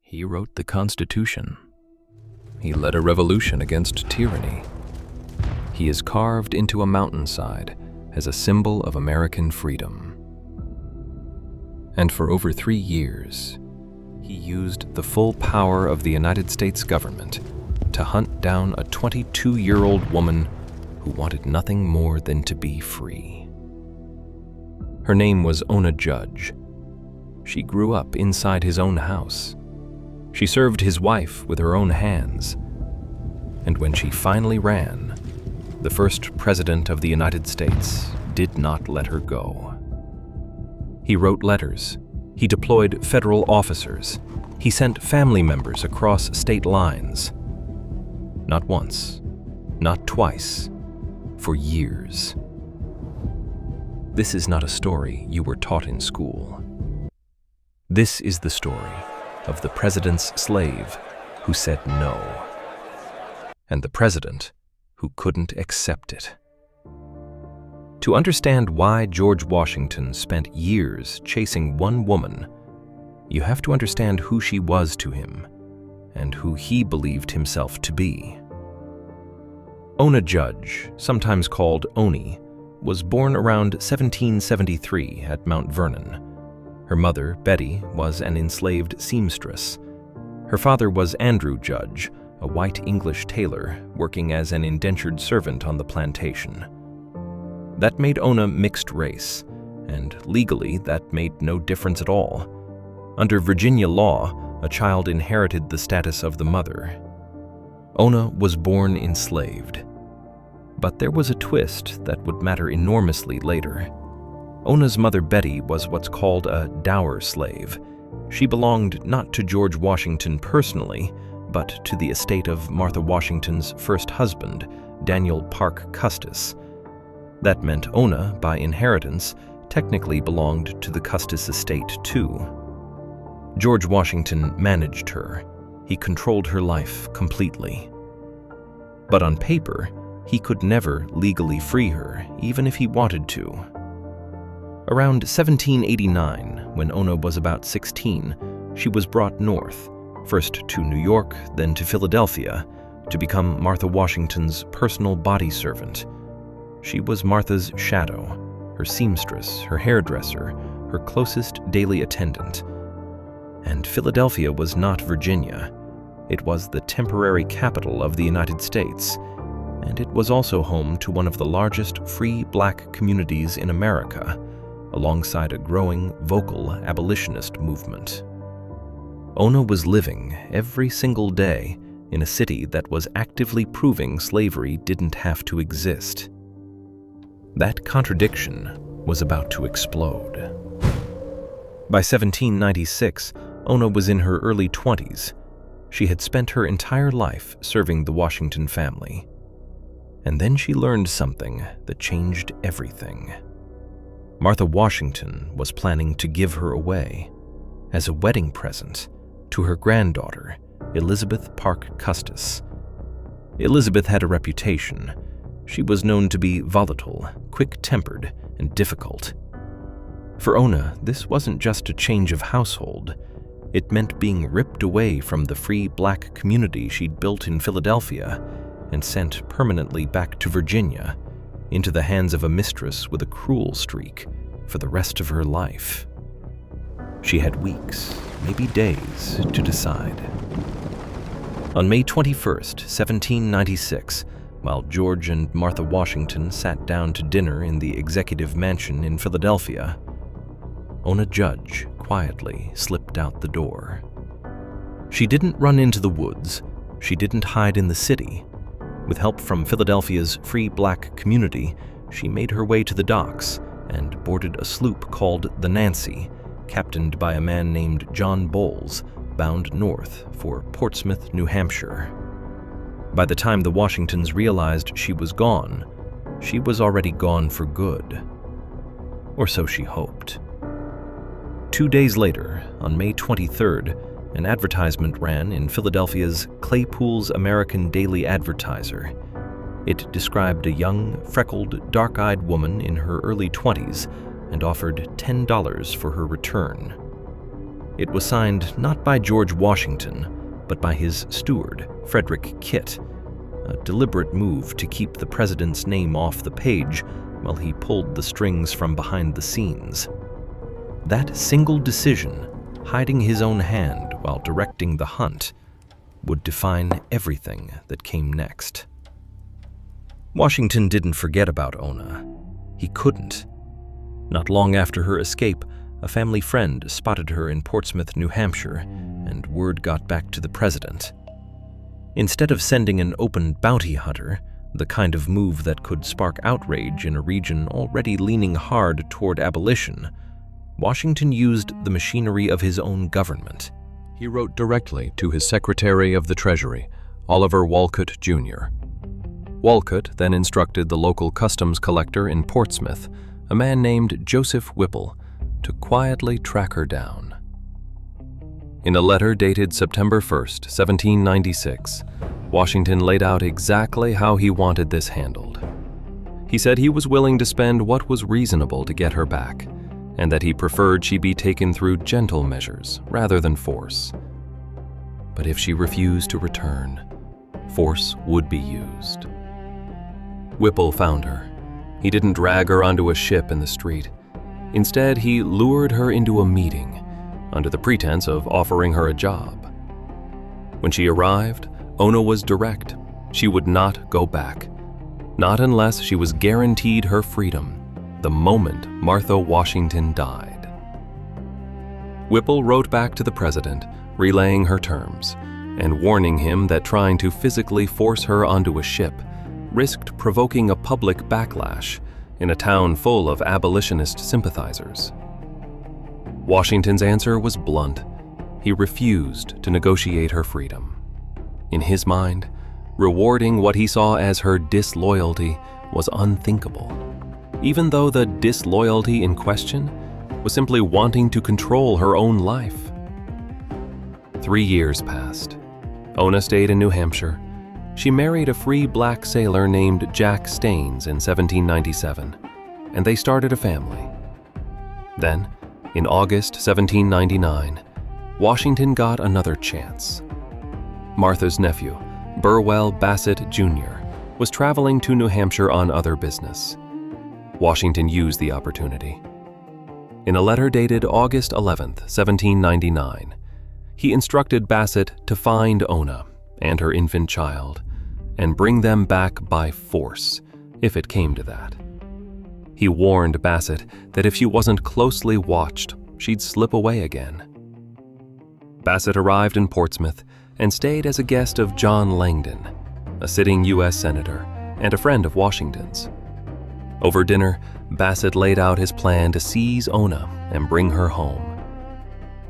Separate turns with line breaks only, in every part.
He wrote the Constitution. He led a revolution against tyranny. He is carved into a mountainside as a symbol of American freedom. And for over 3 years, he used the full power of the United States government to hunt down a 22-year-old woman who wanted nothing more than to be free. Her name was Ona Judge. She grew up inside his own house. She served his wife with her own hands. And when she finally ran, the first president of the United States did not let her go. He wrote letters. He deployed federal officers. He sent family members across state lines. Not once, not twice, for years. This is not a story you were taught in school. This is the story of the president's slave who said no, and the president who couldn't accept it. To understand why George Washington spent years chasing one woman, you have to understand who she was to him and who he believed himself to be. Ona Judge, sometimes called Oni, was born around 1773 at Mount Vernon. Her mother, Betty, was an enslaved seamstress. Her father was Andrew Judge, a white English tailor working as an indentured servant on the plantation. That made Ona mixed race, and legally that made no difference at all. Under Virginia law, a child inherited the status of the mother. Ona was born enslaved. But there was a twist that would matter enormously later. Ona's mother, Betty, was what's called a dower slave. She belonged not to George Washington personally, but to the estate of Martha Washington's first husband, Daniel Parke Custis. That meant Ona, by inheritance, technically belonged to the Custis estate too. George Washington managed her. He controlled her life completely. But on paper, he could never legally free her, even if he wanted to. Around 1789, when Ona was about 16, she was brought north, first to New York, then to Philadelphia, to become Martha Washington's personal body servant. She was Martha's shadow, her seamstress, her hairdresser, her closest daily attendant. And Philadelphia was not Virginia. It was the temporary capital of the United States, and it was also home to one of the largest free black communities in America, alongside a growing, vocal abolitionist movement. Ona was living every single day in a city that was actively proving slavery didn't have to exist. That contradiction was about to explode. By 1796, Ona was in her early 20s. She had spent her entire life serving the Washington family. And then she learned something that changed everything. Martha Washington was planning to give her away as a wedding present to her granddaughter, Elizabeth Parke Custis. Elizabeth had a reputation. She was known to be volatile, quick-tempered, and difficult. For Ona, this wasn't just a change of household. It meant being ripped away from the free black community she'd built in Philadelphia and sent permanently back to Virginia, into the hands of a mistress with a cruel streak for the rest of her life. She had weeks, maybe days, to decide. On May 21st, 1796, while George and Martha Washington sat down to dinner in the executive mansion in Philadelphia, Ona Judge quietly slipped out the door. She didn't run into the woods. She didn't hide in the city. With help from Philadelphia's free black community, she made her way to the docks and boarded a sloop called the Nancy, captained by a man named John Bowles, bound north for Portsmouth, New Hampshire. By the time the Washingtons realized she was gone already for good. Or so she hoped. 2 days later, on May 23rd, an advertisement ran in Philadelphia's Claypool's American Daily Advertiser. It described a young, freckled, dark-eyed woman in her early 20s and offered $10 for her return.
It was signed not by George Washington, but by his steward, Frederick Kitt, a deliberate move to keep the president's name off the page while he pulled the strings from behind the scenes. That single decision, hiding his own hand while directing the hunt, would define everything that came next. Washington didn't forget about Ona. He couldn't. Not long after her escape, a family friend spotted her in Portsmouth, New Hampshire, and word got back to the president. Instead of sending an open bounty hunter, the kind of move that could spark outrage in a region already leaning hard toward abolition, Washington used the machinery of his own government.
He wrote directly to his Secretary of the Treasury, Oliver Wolcott, Jr. Wolcott then instructed the local customs collector in Portsmouth, a man named Joseph Whipple, to quietly track her down. In a letter dated September 1st, 1796, Washington laid out exactly how he wanted this handled. He said he was willing to spend what was reasonable to get her back, and that he preferred she be taken through gentle measures rather than force. But if she refused to return, force would be used. Whipple found her. He didn't drag her onto a ship in the street. Instead, he lured her into a meeting under the pretense of offering her a job. When she arrived, Ona was direct. She would not go back, not unless she was guaranteed her freedom the moment Martha Washington died. Whipple wrote back to the president, relaying her terms, and warning him that trying to physically force her onto a ship risked provoking a public backlash in a town full of abolitionist sympathizers. Washington's answer was blunt. He refused to negotiate her freedom. In his mind, rewarding what he saw as her disloyalty was unthinkable, even though the disloyalty in question was simply wanting to control her own life. 3 years passed. Ona stayed in New Hampshire. She married a free black sailor named Jack Staines in 1797, and they started a family. Then, in August 1799, Washington got another chance. Martha's nephew, Burwell Bassett Jr., was traveling to New Hampshire on other business. Washington used the opportunity. In a letter dated August 11, 1799, he instructed Bassett to find Ona and her infant child and bring them back by force, if it came to that. He warned Bassett that if she wasn't closely watched, she'd slip away again. Bassett arrived in Portsmouth and stayed as a guest of John Langdon, a sitting U.S. Senator and a friend of Washington's. Over dinner, Bassett laid out his plan to seize Ona and bring her home.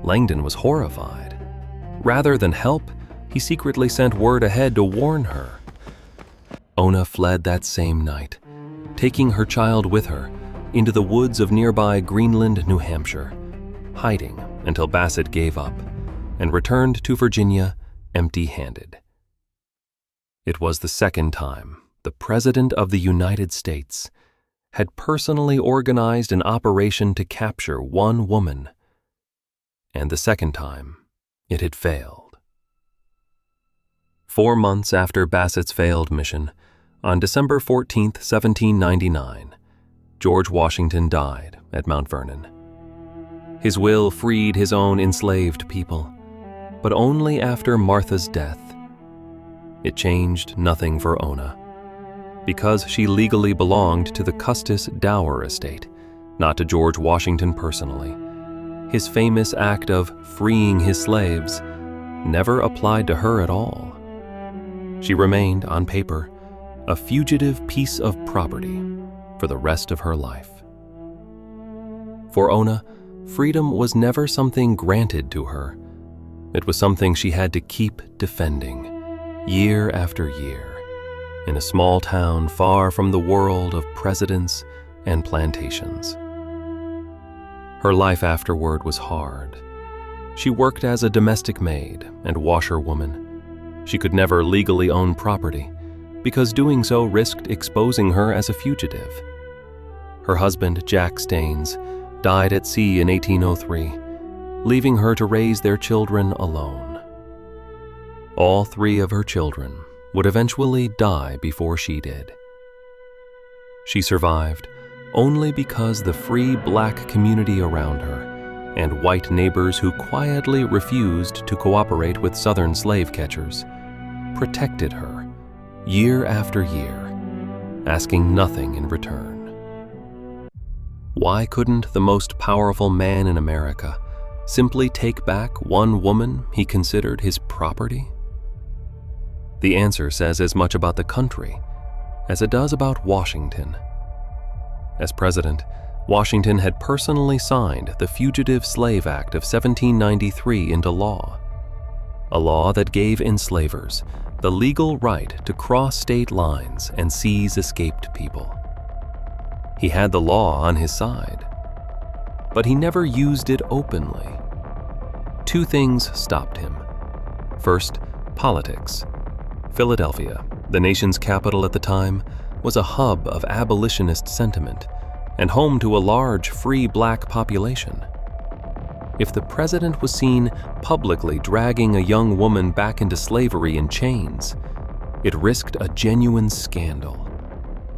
Langdon was horrified. Rather than help, he secretly sent word ahead to warn her. Ona fled that same night, taking her child with her into the woods of nearby Greenland, New Hampshire, hiding until Bassett gave up and returned to Virginia empty-handed. It was the second time the President of the United States had personally organized an operation to capture one woman, and the second time it had failed. 4 months after Bassett's failed mission, on December 14, 1799, George Washington died at Mount Vernon. His will freed his own enslaved people, but only after Martha's death. It changed nothing for Ona, because she legally belonged to the Custis Dower estate, not to George Washington personally. His famous act of freeing his slaves never applied to her at all. She remained, on paper, a fugitive piece of property for the rest of her life. For Ona, freedom was never something granted to her. It was something she had to keep defending, year after year, in a small town far from the world of presidents and plantations. Her life afterward was hard. She worked as a domestic maid and washerwoman. She could never legally own property, because doing so risked exposing her as a fugitive. Her husband, Jack Staines, died at sea in 1803, leaving her to raise their children alone. All 3 of her children would eventually die before she did. She survived only because the free black community around her and white neighbors who quietly refused to cooperate with Southern slave catchers protected her year after year, asking nothing in return. Why couldn't the most powerful man in America simply take back one woman he considered his property? The answer says as much about the country as it does about Washington. As president, Washington had personally signed the Fugitive Slave Act of 1793 into law, a law that gave enslavers the legal right to cross state lines and seize escaped people. He had the law on his side, but he never used it openly. 2 things stopped him. First, politics. Philadelphia, the nation's capital at the time, was a hub of abolitionist sentiment and home to a large free black population. If the president was seen publicly dragging a young woman back into slavery in chains, it risked a genuine scandal,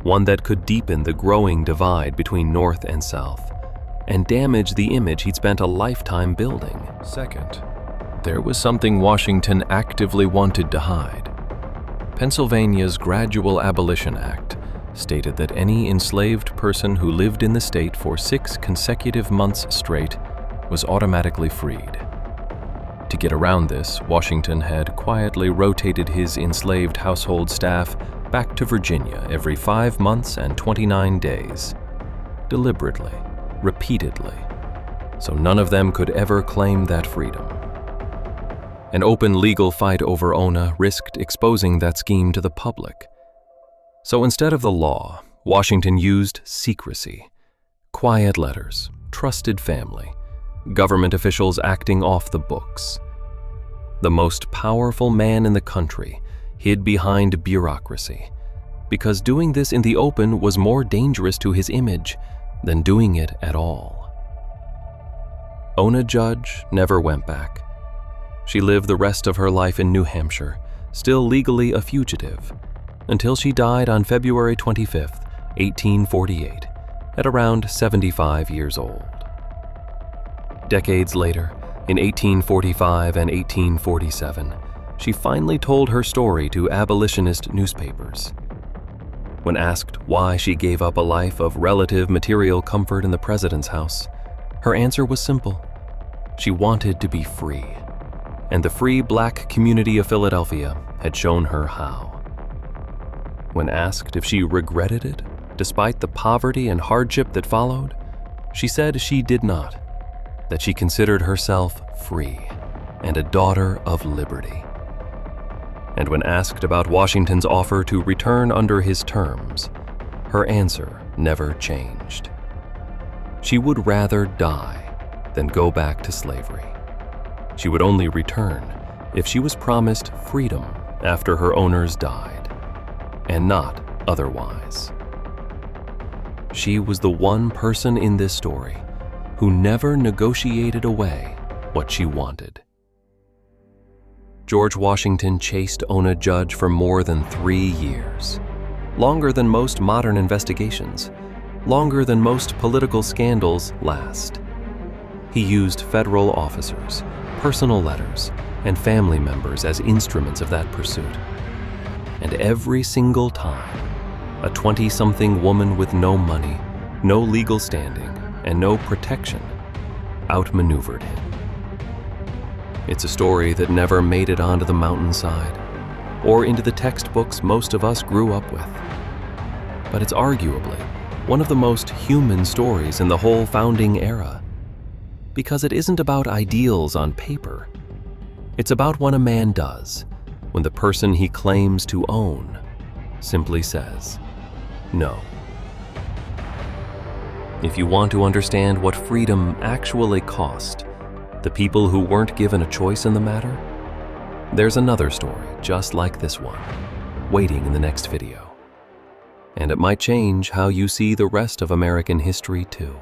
one that could deepen the growing divide between North and South and damage the image he'd spent a lifetime building. Second, there was something Washington actively wanted to hide. Pennsylvania's Gradual Abolition Act stated that any enslaved person who lived in the state for 6 consecutive months straight was automatically freed. To get around this, Washington had quietly rotated his enslaved household staff back to Virginia every 5 months and 29 days, deliberately, repeatedly, so none of them could ever claim that freedom. An open legal fight over Ona risked exposing that scheme to the public. So instead of the law, Washington used secrecy, quiet letters, trusted family, government officials acting off the books. The most powerful man in the country hid behind bureaucracy, because doing this in the open was more dangerous to his image than doing it at all. Ona Judge never went back. She lived the rest of her life in New Hampshire, still legally a fugitive, until she died on February 25, 1848, at around 75 years old. Decades later, in 1845 and 1847, she finally told her story to abolitionist newspapers. When asked why she gave up a life of relative material comfort in the president's house, her answer was simple. She wanted to be free, and the free black community of Philadelphia had shown her how. When asked if she regretted it, despite the poverty and hardship that followed, she said she did not, that she considered herself free and a daughter of liberty. And when asked about Washington's offer to return under his terms, her answer never changed. She would rather die than go back to slavery. She would only return if she was promised freedom after her owners died, and not otherwise. She was the one person in this story who never negotiated away what she wanted. George Washington chased Ona Judge for more than 3 years, longer than most modern investigations, longer than most political scandals last. He used federal officers, personal letters, and family members as instruments of that pursuit. And every single time, a 20-something woman with no money, no legal standing, and no protection outmaneuvered him. It's a story that never made it onto the mountainside or into the textbooks most of us grew up with. But it's arguably one of the most human stories in the whole founding era, because it isn't about ideals on paper. It's about what a man does when the person he claims to own simply says no. If you want to understand what freedom actually cost the people who weren't given a choice in the matter, there's another story just like this one waiting in the next video. And it might change how you see the rest of American history too.